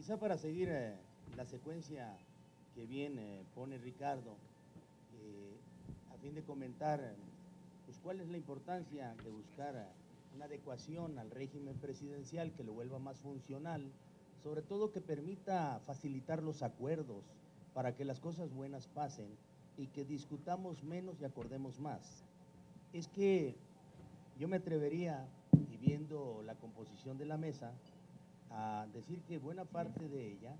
Quizá para seguir la secuencia que bien pone Ricardo, a fin de comentar pues, cuál es la importancia de buscar una adecuación al régimen presidencial que lo vuelva más funcional, sobre todo que permita facilitar los acuerdos para que las cosas buenas pasen y que discutamos menos y acordemos más. Es que yo me atrevería, y viendo la composición de la mesa, a decir que buena parte de ella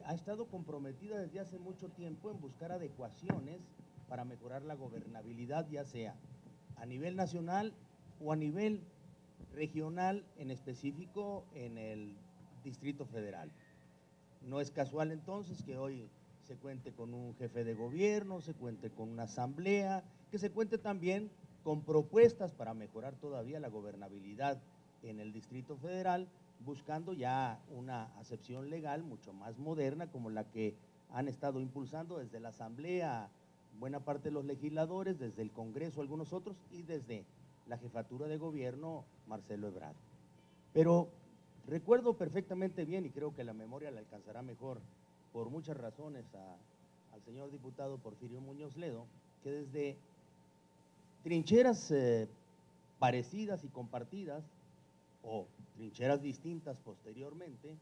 ha estado comprometida desde hace mucho tiempo en buscar adecuaciones para mejorar la gobernabilidad, ya sea a nivel nacional o a nivel regional, en específico en el Distrito Federal. No es casual entonces que hoy se cuente con un jefe de gobierno, se cuente con una asamblea, que se cuente también con propuestas para mejorar todavía la gobernabilidad en el Distrito Federal, buscando ya una acepción legal mucho más moderna como la que han estado impulsando desde la Asamblea buena parte de los legisladores, desde el Congreso algunos otros y desde la jefatura de gobierno Marcelo Ebrard. Pero recuerdo perfectamente bien, y creo que la memoria la alcanzará mejor por muchas razones al señor diputado Porfirio Muñoz Ledo, que desde trincheras parecidas y compartidas, o trincheras distintas posteriormente,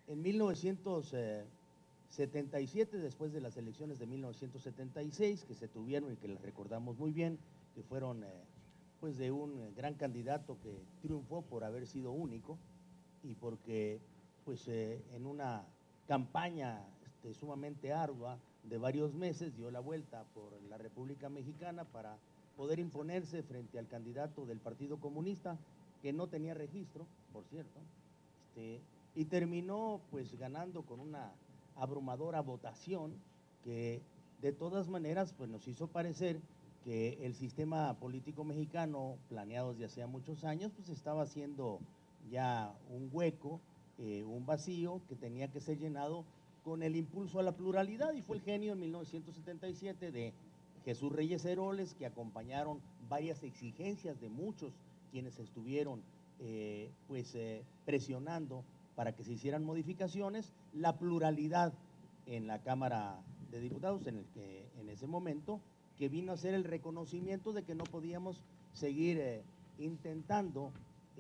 en 1977, después de las elecciones de 1976, que se tuvieron y que las recordamos muy bien, que fueron pues de un gran candidato que triunfó por haber sido único y porque pues en una campaña sumamente ardua de varios meses dio la vuelta por la República Mexicana para poder imponerse frente al candidato del Partido Comunista, que no tenía registro, por cierto, y terminó pues ganando con una abrumadora votación que de todas maneras pues nos hizo parecer que el sistema político mexicano, planeado desde hacía muchos años, pues estaba haciendo ya un hueco, un vacío que tenía que ser llenado con el impulso a la pluralidad, y fue el genio en 1977 de Jesús Reyes Heroles, que acompañaron varias exigencias de muchos quienes estuvieron presionando para que se hicieran modificaciones, la pluralidad en la Cámara de Diputados en ese momento, que vino a ser el reconocimiento de que no podíamos seguir intentando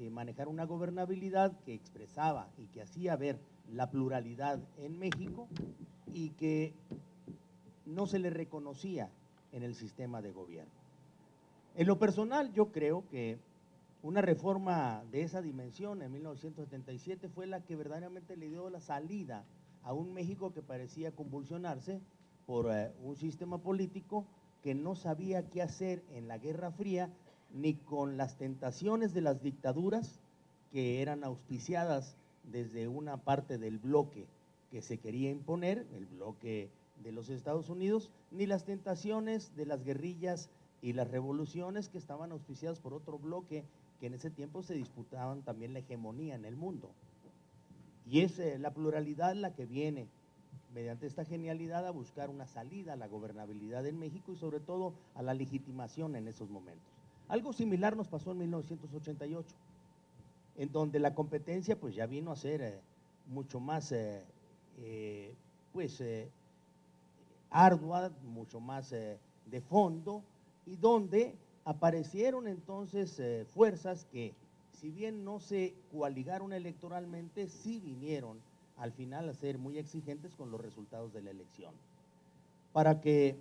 manejar una gobernabilidad que expresaba y que hacía ver la pluralidad en México y que no se le reconocía en el sistema de gobierno. En lo personal, yo creo que una reforma de esa dimensión en 1977 fue la que verdaderamente le dio la salida a un México que parecía convulsionarse por un sistema político que no sabía qué hacer en la Guerra Fría, ni con las tentaciones de las dictaduras que eran auspiciadas desde una parte del bloque que se quería imponer, el bloque de los Estados Unidos, ni las tentaciones de las guerrillas y las revoluciones que estaban auspiciadas por otro bloque que en ese tiempo se disputaban también la hegemonía en el mundo. Y es la pluralidad la que viene mediante esta genialidad a buscar una salida a la gobernabilidad en México y sobre todo a la legitimación en esos momentos. Algo similar nos pasó en 1988, en donde la competencia pues ya vino a ser mucho más ardua, mucho más de fondo, y donde aparecieron entonces fuerzas que, si bien no se coaligaron electoralmente, sí vinieron al final a ser muy exigentes con los resultados de la elección. Para que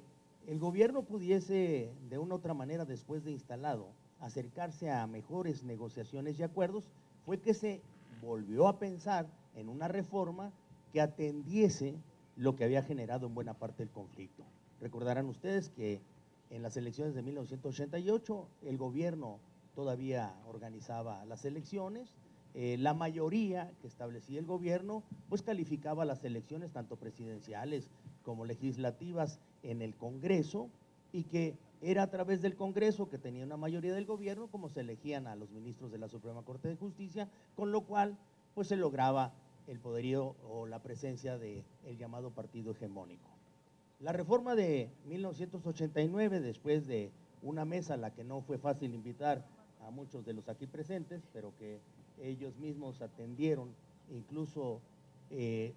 el gobierno pudiese, de una u otra manera, después de instalado, acercarse a mejores negociaciones y acuerdos, fue que se volvió a pensar en una reforma que atendiese lo que había generado en buena parte el conflicto. Recordarán ustedes que en las elecciones de 1988 el gobierno todavía organizaba las elecciones, la mayoría que establecía el gobierno pues calificaba las elecciones tanto presidenciales como legislativas en el Congreso, y que era a través del Congreso, que tenía una mayoría del gobierno, como se elegían a los ministros de la Suprema Corte de Justicia, con lo cual pues se lograba el poderío o la presencia del llamado partido hegemónico. La reforma de 1989, después de una mesa a la que no fue fácil invitar a muchos de los aquí presentes, pero que ellos mismos atendieron, incluso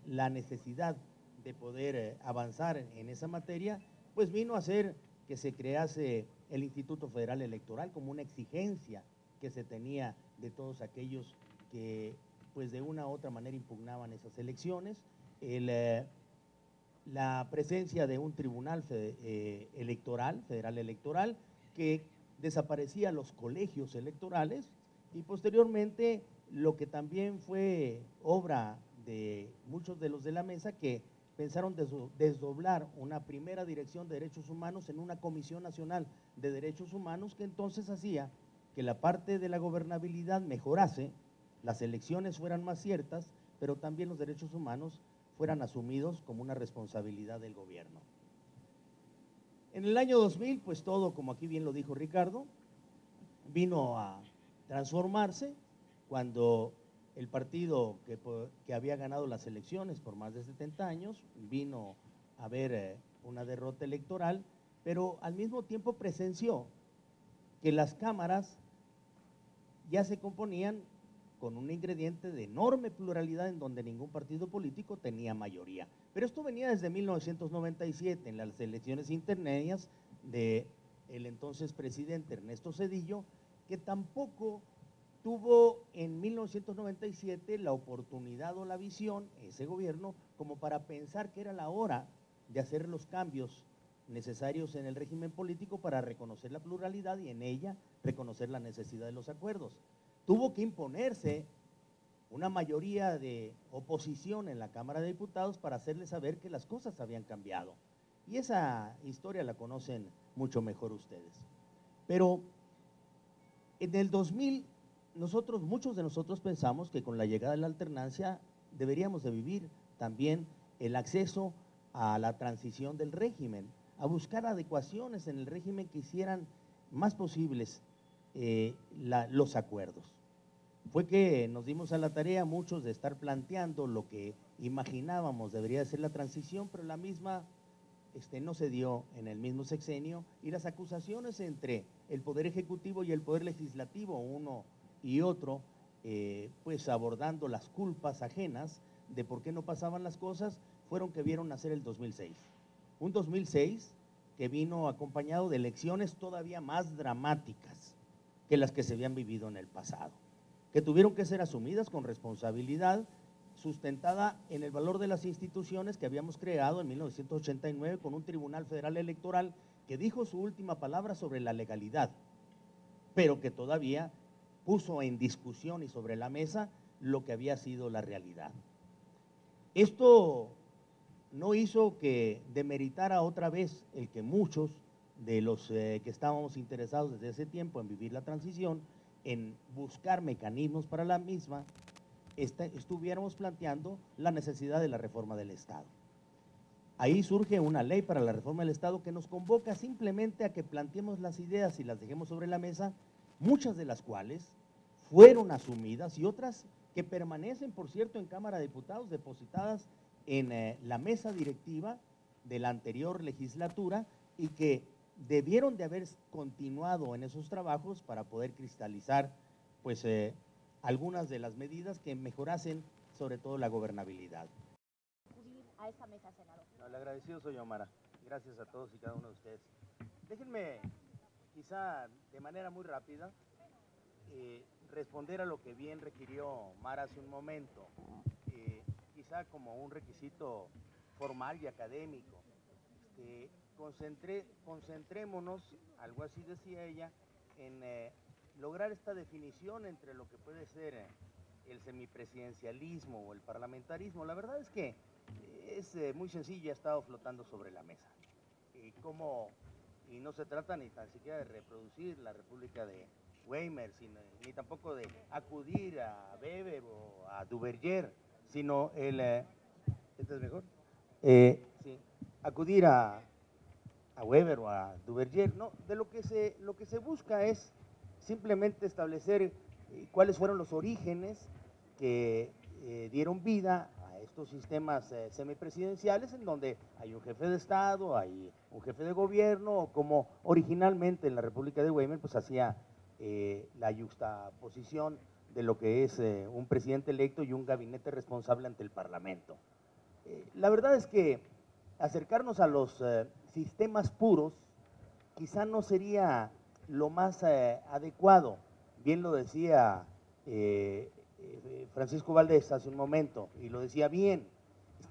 la necesidad de poder avanzar en esa materia, pues vino a hacer que se crease el Instituto Federal Electoral como una exigencia que se tenía de todos aquellos que pues de una u otra manera impugnaban esas elecciones, la presencia de un tribunal federal electoral, que desaparecía los colegios electorales, y posteriormente lo que también fue obra de muchos de los de la mesa, que pensaron desdoblar una primera dirección de derechos humanos en una Comisión Nacional de Derechos Humanos, que entonces hacía que la parte de la gobernabilidad mejorase, las elecciones fueran más ciertas, pero también los derechos humanos fueran asumidos como una responsabilidad del gobierno. En el año 2000, pues todo, como aquí bien lo dijo Ricardo, vino a transformarse cuando el partido que había ganado las elecciones por más de 70 años vino a ver una derrota electoral, pero al mismo tiempo presenció que las cámaras ya se componían con un ingrediente de enorme pluralidad en donde ningún partido político tenía mayoría. Pero esto venía desde 1997, en las elecciones intermedias del entonces presidente Ernesto Zedillo, que tampoco tuvo en 1997 la oportunidad o la visión, ese gobierno, como para pensar que era la hora de hacer los cambios necesarios en el régimen político para reconocer la pluralidad y en ella reconocer la necesidad de los acuerdos. Tuvo que imponerse una mayoría de oposición en la Cámara de Diputados para hacerles saber que las cosas habían cambiado. Y esa historia la conocen mucho mejor ustedes. Pero en el 2000, muchos de nosotros pensamos que con la llegada de la alternancia deberíamos de vivir también el acceso a la transición del régimen, a buscar adecuaciones en el régimen que hicieran más posibles los acuerdos. Fue que nos dimos a la tarea muchos de estar planteando lo que imaginábamos debería ser la transición, pero la misma no se dio en el mismo sexenio, y las acusaciones entre el Poder Ejecutivo y el Poder Legislativo, uno y otro, pues abordando las culpas ajenas de por qué no pasaban las cosas, fueron que vieron nacer el 2006. Un 2006 que vino acompañado de elecciones todavía más dramáticas que las que se habían vivido en el pasado, que tuvieron que ser asumidas con responsabilidad, sustentada en el valor de las instituciones que habíamos creado en 1989 con un Tribunal Federal Electoral que dijo su última palabra sobre la legalidad, pero que todavía puso en discusión y sobre la mesa lo que había sido la realidad. Esto no hizo que demeritara otra vez el que muchos de los que estábamos interesados desde ese tiempo en vivir la transición, en buscar mecanismos para la misma, estuviéramos planteando la necesidad de la reforma del Estado. Ahí surge una ley para la reforma del Estado que nos convoca simplemente a que planteemos las ideas y las dejemos sobre la mesa, muchas de las cuales fueron asumidas y otras que permanecen, por cierto, en Cámara de Diputados, depositadas en la mesa directiva de la anterior legislatura, y que debieron de haber continuado en esos trabajos para poder cristalizar pues algunas de las medidas que mejorasen sobre todo la gobernabilidad. A esta mesa, senador. No, el agradecido soy yo, Mara. Gracias a todos y cada uno de ustedes. Déjenme, quizá de manera muy rápida, responder a lo que bien requirió Mara hace un momento, quizá como un requisito formal y académico. Concentrémonos, algo así decía ella, en lograr esta definición entre lo que puede ser el semipresidencialismo o el parlamentarismo. La verdad es que es muy sencillo, ha estado flotando sobre la mesa. Y no se trata ni tan siquiera de reproducir la República de Weimar, ni tampoco de acudir a Weber o a Duverger, sino ¿esto es mejor? Sí, acudir a Weber o a Duverger. No, de lo que se busca es simplemente establecer cuáles fueron los orígenes que dieron vida a estos sistemas semipresidenciales, en donde hay un jefe de Estado, hay un jefe de gobierno, o como originalmente en la República de Weimar pues hacía la yuxtaposición de lo que es un presidente electo y un gabinete responsable ante el Parlamento. La verdad es que acercarnos a los sistemas puros quizá no sería lo más adecuado. Bien lo decía Francisco Valdés hace un momento, y lo decía bien.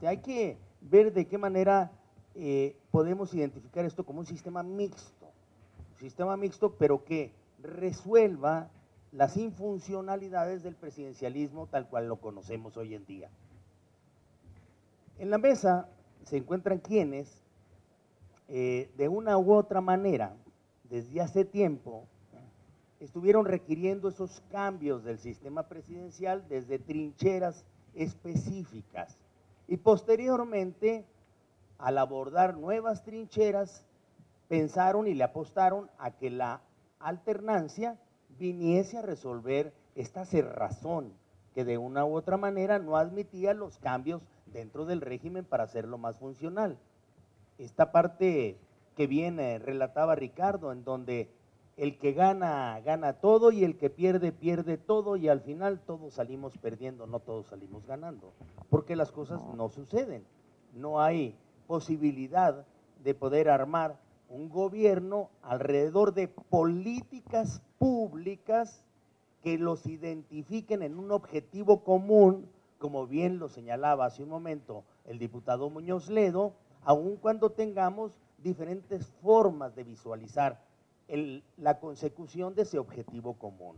Hay que ver de qué manera podemos identificar esto como un sistema mixto, pero que resuelva las infuncionalidades del presidencialismo tal cual lo conocemos hoy en día. En la mesa se encuentran quienes, de una u otra manera, desde hace tiempo, estuvieron requiriendo esos cambios del sistema presidencial desde trincheras específicas. Y posteriormente, al abordar nuevas trincheras, pensaron y le apostaron a que la alternancia viniese a resolver esta cerrazón que de una u otra manera no admitía los cambios dentro del régimen para hacerlo más funcional. Esta parte que bien relataba Ricardo, en donde el que gana, gana todo y el que pierde, pierde todo y al final todos salimos perdiendo, no todos salimos ganando, porque las cosas no suceden. No hay posibilidad de poder armar un gobierno alrededor de políticas públicas que los identifiquen en un objetivo común, como bien lo señalaba hace un momento el diputado Muñoz Ledo, aun cuando tengamos diferentes formas de visualizar la consecución de ese objetivo común.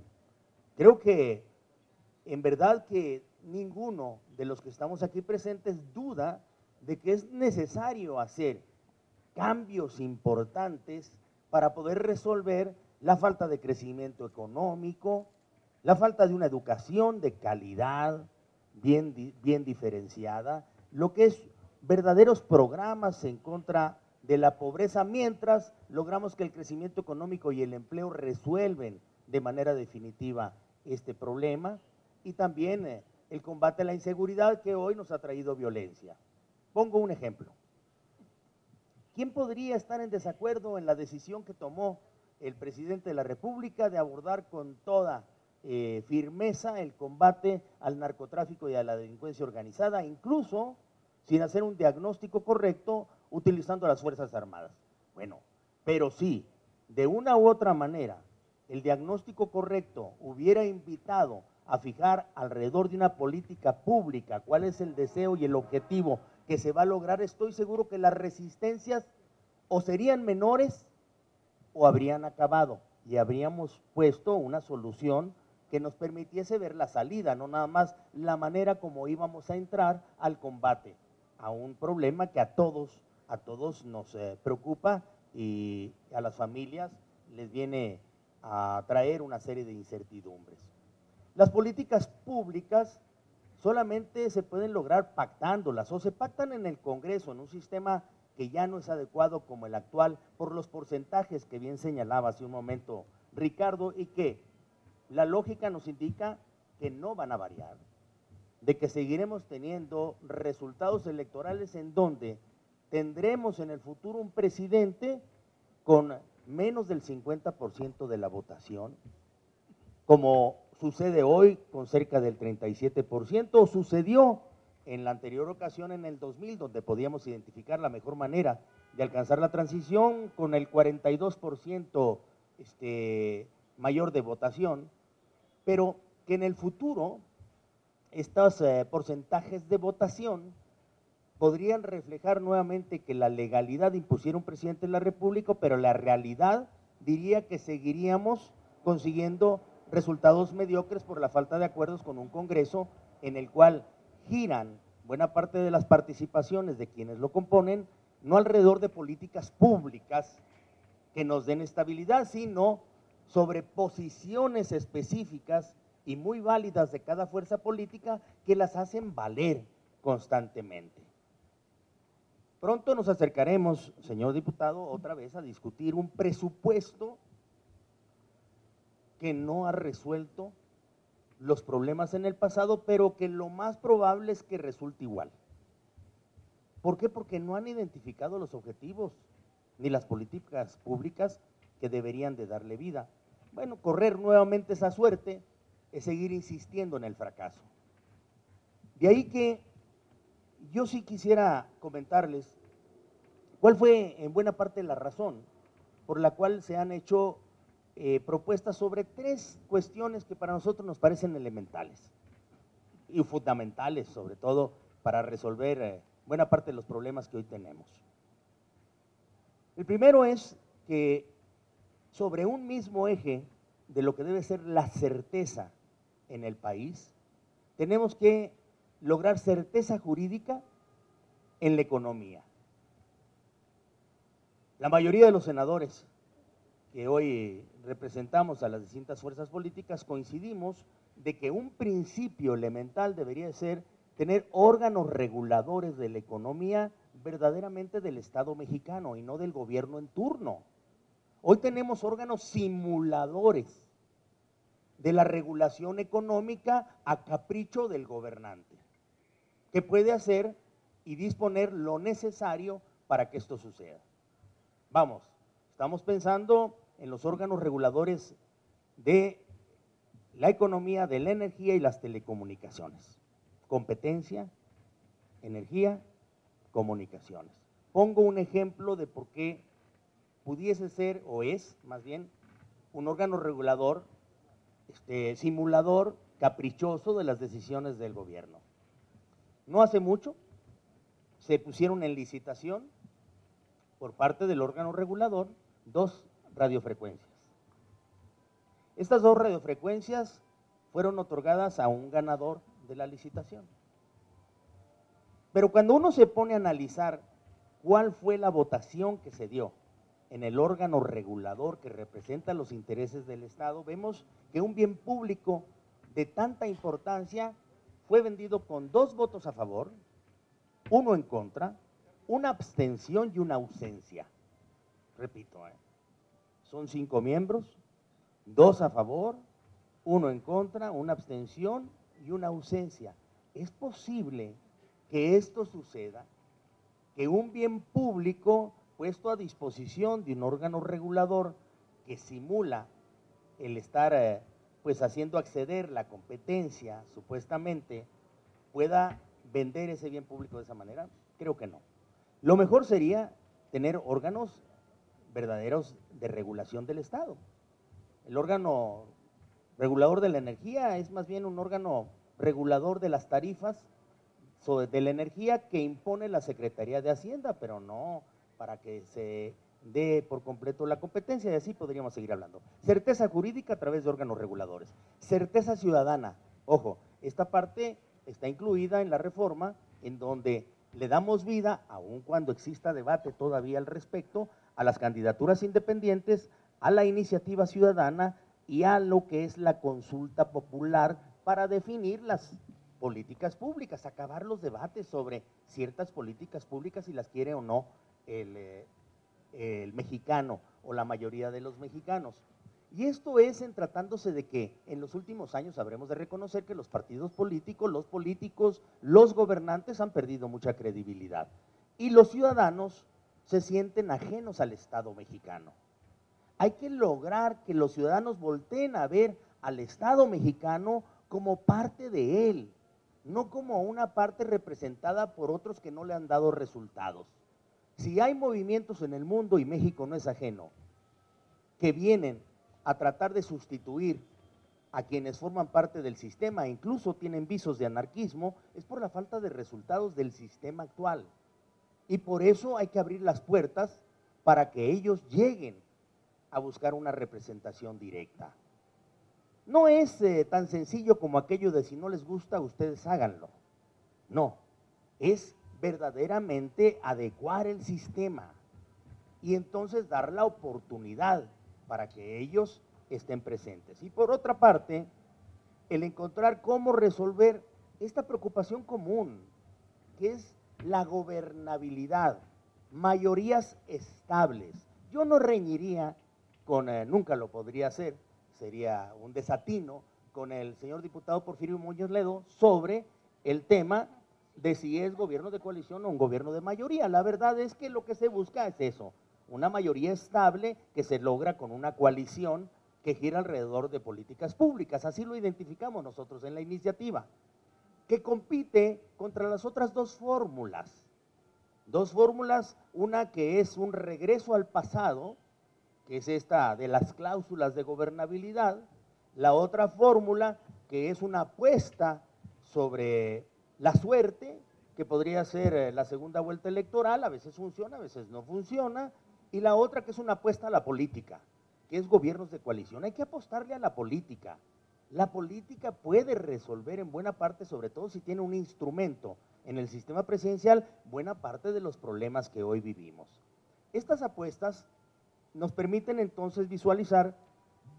Creo que en verdad que ninguno de los que estamos aquí presentes duda de que es necesario hacer cambios importantes para poder resolver la falta de crecimiento económico, la falta de una educación de calidad bien diferenciada, lo que es verdaderos programas en contra de la pobreza, mientras logramos que el crecimiento económico y el empleo resuelven de manera definitiva este problema, y también el combate a la inseguridad que hoy nos ha traído violencia. Pongo un ejemplo. ¿Quién podría estar en desacuerdo en la decisión que tomó el presidente de la República de abordar con toda firmeza el combate al narcotráfico y a la delincuencia organizada, incluso sin hacer un diagnóstico correcto utilizando las Fuerzas Armadas? Bueno, pero sí, de una u otra manera, el diagnóstico correcto hubiera invitado a fijar alrededor de una política pública cuál es el deseo y el objetivo que se va a lograr, estoy seguro que las resistencias o serían menores o habrían acabado y habríamos puesto una solución que nos permitiese ver la salida, no nada más la manera como íbamos a entrar al combate a un problema que a todos nos preocupa y a las familias les viene a traer una serie de incertidumbres. Las políticas públicas solamente se pueden lograr pactándolas, o se pactan en el Congreso, en un sistema que ya no es adecuado como el actual, por los porcentajes que bien señalaba hace un momento Ricardo, y que la lógica nos indica que no van a variar, de que seguiremos teniendo resultados electorales en donde tendremos en el futuro un presidente con menos del 50% de la votación, como sucede hoy con cerca del 37%, o sucedió en la anterior ocasión en el 2000, donde podíamos identificar la mejor manera de alcanzar la transición con el 42% mayor de votación, pero que en el futuro estos porcentajes de votación podrían reflejar nuevamente que la legalidad impusiera un presidente de la República, pero la realidad diría que seguiríamos consiguiendo resultados mediocres por la falta de acuerdos con un Congreso en el cual giran buena parte de las participaciones de quienes lo componen, no alrededor de políticas públicas que nos den estabilidad, sino sobre posiciones específicas y muy válidas de cada fuerza política que las hacen valer constantemente. Pronto nos acercaremos, señor diputado, otra vez a discutir un presupuesto que no ha resuelto los problemas en el pasado, pero que lo más probable es que resulte igual. ¿Por qué? Porque no han identificado los objetivos ni las políticas públicas que deberían de darle vida. Bueno, correr nuevamente esa suerte es seguir insistiendo en el fracaso. De ahí que yo sí quisiera comentarles cuál fue en buena parte la razón por la cual se han hecho propuestas sobre tres cuestiones que para nosotros nos parecen elementales y fundamentales, sobre todo para resolver buena parte de los problemas que hoy tenemos. El primero es que sobre un mismo eje de lo que debe ser la certeza en el país, tenemos que lograr certeza jurídica en la economía. La mayoría de los senadores que hoy representamos a las distintas fuerzas políticas coincidimos de que un principio elemental debería ser tener órganos reguladores de la economía verdaderamente del Estado mexicano y no del gobierno en turno. Hoy tenemos órganos simuladores de la regulación económica a capricho del gobernante, que puede hacer y disponer lo necesario para que esto suceda. Vamos, estamos pensando en los órganos reguladores de la economía, de la energía y las telecomunicaciones. Competencia, energía, comunicaciones. Pongo un ejemplo de por qué pudiese ser, o es más bien, un órgano regulador, simulador, caprichoso de las decisiones del gobierno. No hace mucho se pusieron en licitación por parte del órgano regulador 2 radiofrecuencias. Estas 2 radiofrecuencias fueron otorgadas a un ganador de la licitación. Pero cuando uno se pone a analizar cuál fue la votación que se dio en el órgano regulador que representa los intereses del Estado, vemos que un bien público de tanta importancia fue vendido con 2 votos a favor, 1 en contra, una abstención y una ausencia. Repito, son 5 miembros, 2 a favor, 1 en contra, una abstención y una ausencia. ¿Es posible que esto suceda? Que un bien público puesto a disposición de un órgano regulador que simula el estar pues haciendo acceder la competencia supuestamente pueda vender ese bien público de esa manera? Creo que no. Lo mejor sería tener órganos verdaderos de regulación del Estado. El órgano regulador de la energía es más bien un órgano regulador de las tarifas de la energía que impone la Secretaría de Hacienda, pero no para que se dé por completo la competencia, y así podríamos seguir hablando. Certeza jurídica a través de órganos reguladores. Certeza ciudadana. Ojo, esta parte está incluida en la reforma, en donde le damos vida, aun cuando exista debate todavía al respecto, a las candidaturas independientes, a la iniciativa ciudadana y a lo que es la consulta popular para definir las políticas públicas, acabar los debates sobre ciertas políticas públicas si las quiere o no el mexicano o la mayoría de los mexicanos. Y esto es en tratándose de que en los últimos años habremos de reconocer que los partidos políticos, los gobernantes han perdido mucha credibilidad y los ciudadanos se sienten ajenos al Estado mexicano. Hay que lograr que los ciudadanos volteen a ver al Estado mexicano como parte de él, no como una parte representada por otros que no le han dado resultados. Si hay movimientos en el mundo, y México no es ajeno, que vienen a tratar de sustituir a quienes forman parte del sistema, e incluso tienen visos de anarquismo, es por la falta de resultados del sistema actual. Y por eso hay que abrir las puertas para que ellos lleguen a buscar una representación directa. No es tan sencillo como aquello de si no les gusta, ustedes háganlo. No, es verdaderamente adecuar el sistema y entonces dar la oportunidad para que ellos estén presentes. Y por otra parte, el encontrar cómo resolver esta preocupación común, que es la gobernabilidad, mayorías estables. Yo no reñiría con, nunca lo podría hacer, sería un desatino, con el señor diputado Porfirio Muñoz Ledo sobre el tema de si es gobierno de coalición o un gobierno de mayoría. La verdad es que lo que se busca es eso, una mayoría estable que se logra con una coalición que gira alrededor de políticas públicas, así lo identificamos nosotros en la iniciativa, que compite contra las otras dos fórmulas, una que es un regreso al pasado, que es esta de las cláusulas de gobernabilidad, la otra fórmula que es una apuesta sobre la suerte, que podría ser la segunda vuelta electoral, a veces funciona, a veces no funciona, y la otra que es una apuesta a la política, que es gobiernos de coalición. Hay que apostarle a la política. La política puede resolver en buena parte, sobre todo si tiene un instrumento en el sistema presidencial, buena parte de los problemas que hoy vivimos. Estas apuestas nos permiten entonces visualizar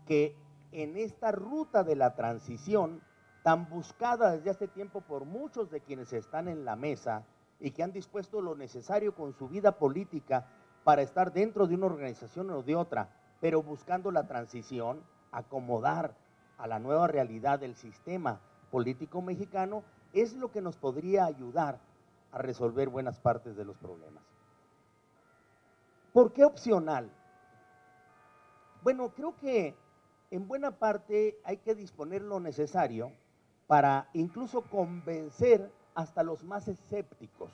que en esta ruta de la transición, tan buscada desde hace tiempo por muchos de quienes están en la mesa y que han dispuesto lo necesario con su vida política para estar dentro de una organización o de otra, pero buscando la transición, acomodar a la nueva realidad del sistema político mexicano, es lo que nos podría ayudar a resolver buenas partes de los problemas. ¿Por qué opcional? Bueno, creo que en buena parte hay que disponer lo necesario para incluso convencer hasta los más escépticos.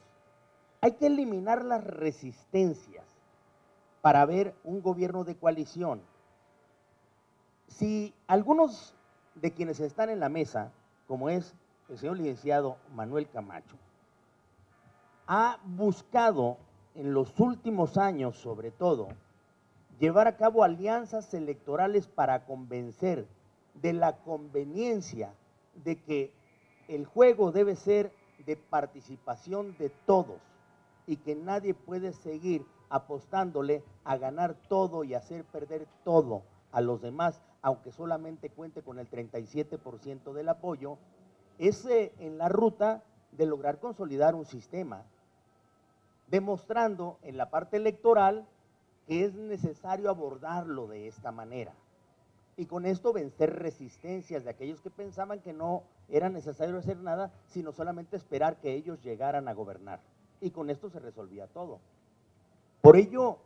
Hay que eliminar las resistencias para ver un gobierno de coalición. Si algunos de quienes están en la mesa, como es el señor licenciado Manuel Camacho, ha buscado en los últimos años, sobre todo, llevar a cabo alianzas electorales para convencer de la conveniencia de que el juego debe ser de participación de todos y que nadie puede seguir apostándole a ganar todo y hacer perder todo a los demás, aunque solamente cuente con el 37% del apoyo, es en la ruta de lograr consolidar un sistema, demostrando en la parte electoral que es necesario abordarlo de esta manera. Y con esto vencer resistencias de aquellos que pensaban que no era necesario hacer nada, sino solamente esperar que ellos llegaran a gobernar. Y con esto se resolvía todo. Por ello,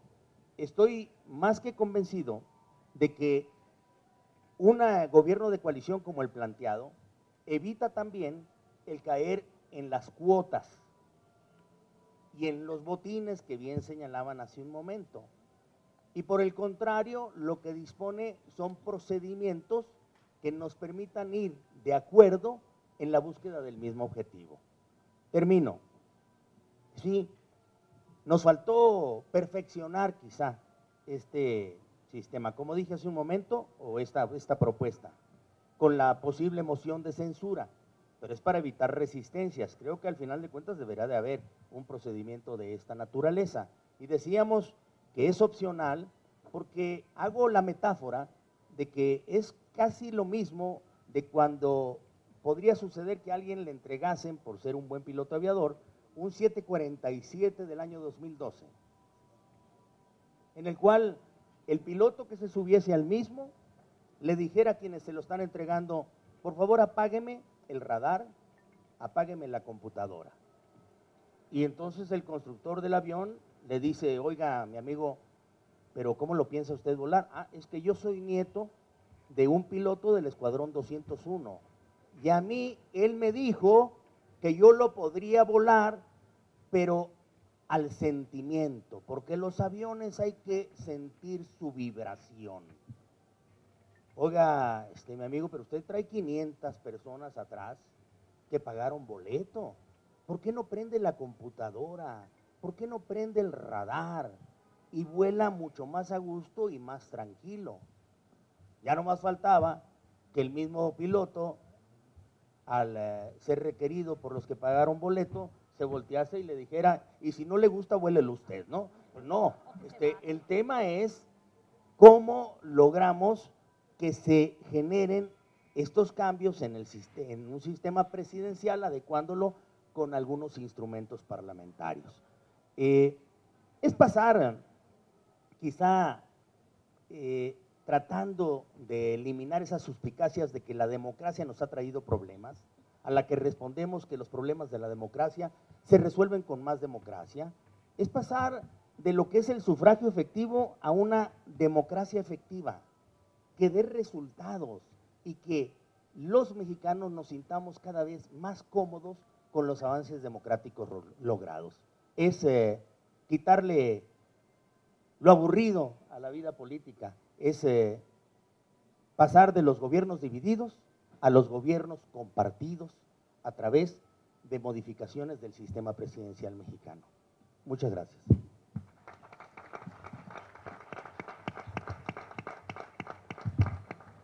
estoy más que convencido de que un gobierno de coalición como el planteado evita también el caer en las cuotas y en los botines que bien señalaban hace un momento. Y por el contrario, lo que dispone son procedimientos que nos permitan ir de acuerdo en la búsqueda del mismo objetivo. Termino. Sí, nos faltó perfeccionar quizá este sistema, como dije hace un momento, o esta propuesta, con la posible moción de censura, pero es para evitar resistencias. Creo que al final de cuentas deberá de haber un procedimiento de esta naturaleza. Y decíamos que es opcional porque hago la metáfora de que es casi lo mismo de cuando podría suceder que a alguien le entregasen, por ser un buen piloto aviador, un 747 del año 2012, en el cual el piloto que se subiese al mismo le dijera a quienes se lo están entregando, por favor apágueme el radar, apágueme la computadora. Y entonces el constructor del avión le dice, oiga, mi amigo, pero ¿cómo lo piensa usted volar? Ah, es que yo soy nieto de un piloto del Escuadrón 201 y a mí él me dijo que yo lo podría volar, pero al sentimiento, porque los aviones hay que sentir su vibración. Oiga, mi amigo, pero usted trae 500 personas atrás que pagaron boleto. ¿Por qué no prende la computadora? ¿Por qué no prende el radar? Y vuela mucho más a gusto y más tranquilo. Ya no más faltaba que el mismo piloto, al ser requerido por los que pagaron boleto, se voltease y le dijera, y si no le gusta, vuélelo usted, ¿no? Pues no, el tema es cómo logramos que se generen estos cambios en un sistema presidencial, adecuándolo con algunos instrumentos parlamentarios. Es pasar, quizá, tratando de eliminar esas suspicacias de que la democracia nos ha traído problemas, a la que respondemos que los problemas de la democracia se resuelven con más democracia. Es pasar de lo que es el sufragio efectivo a una democracia efectiva. que dé resultados y que los mexicanos nos sintamos cada vez más cómodos con los avances democráticos logrados. Es quitarle lo aburrido a la vida política, es pasar de los gobiernos divididos a los gobiernos compartidos a través de modificaciones del sistema presidencial mexicano. Muchas gracias.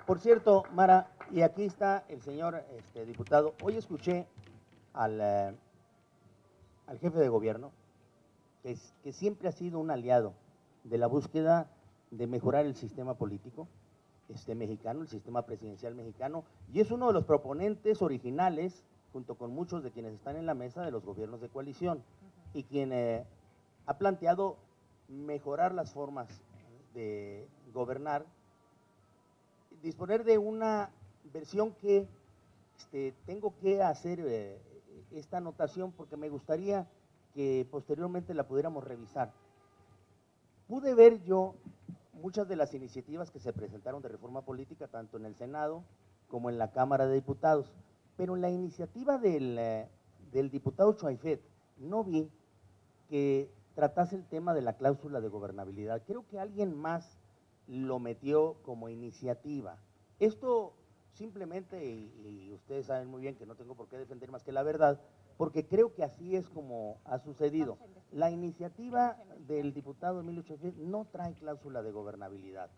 Por cierto, Mara, y aquí está el señor diputado, hoy escuché al jefe de gobierno, que siempre ha sido un aliado de la búsqueda de mejorar el sistema político mexicano, el sistema presidencial mexicano, y es uno de los proponentes originales, junto con muchos de quienes están en la mesa, de los gobiernos de coalición, y quien ha planteado mejorar las formas de gobernar, disponer de una versión que tengo que hacer esta anotación porque me gustaría que posteriormente la pudiéramos revisar. Pude ver yo muchas de las iniciativas que se presentaron de reforma política, tanto en el Senado como en la Cámara de Diputados, pero en la iniciativa del diputado Chuaifet no vi que tratase el tema de la cláusula de gobernabilidad. Creo que alguien más lo metió como iniciativa. Esto simplemente, y ustedes saben muy bien que no tengo por qué defender más que la verdad, porque creo que así es como ha sucedido. La iniciativa del diputado Emilio Chuaifet no trae cláusula de gobernabilidad.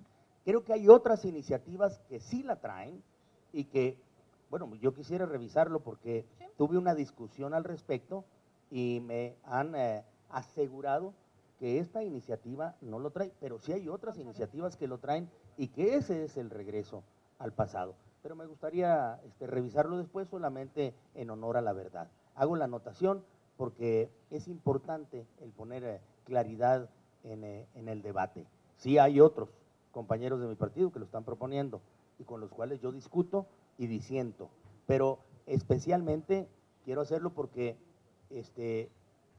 Creo que hay otras iniciativas que sí la traen y que, bueno, yo quisiera revisarlo porque tuve una discusión al respecto y me han asegurado que esta iniciativa no lo trae, pero sí hay otras iniciativas que lo traen y que ese es el regreso al pasado. Pero me gustaría revisarlo después solamente en honor a la verdad. Hago la anotación porque es importante el poner claridad en el debate. Sí hay otros compañeros de mi partido que lo están proponiendo y con los cuales yo discuto y disiento, pero especialmente quiero hacerlo porque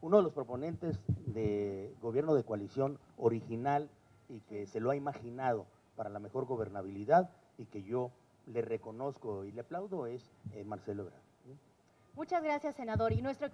uno de los proponentes de gobierno de coalición original y que se lo ha imaginado para la mejor gobernabilidad y que yo le reconozco y le aplaudo es Marcelo Ebrard. Muchas gracias, senador. Y nuestro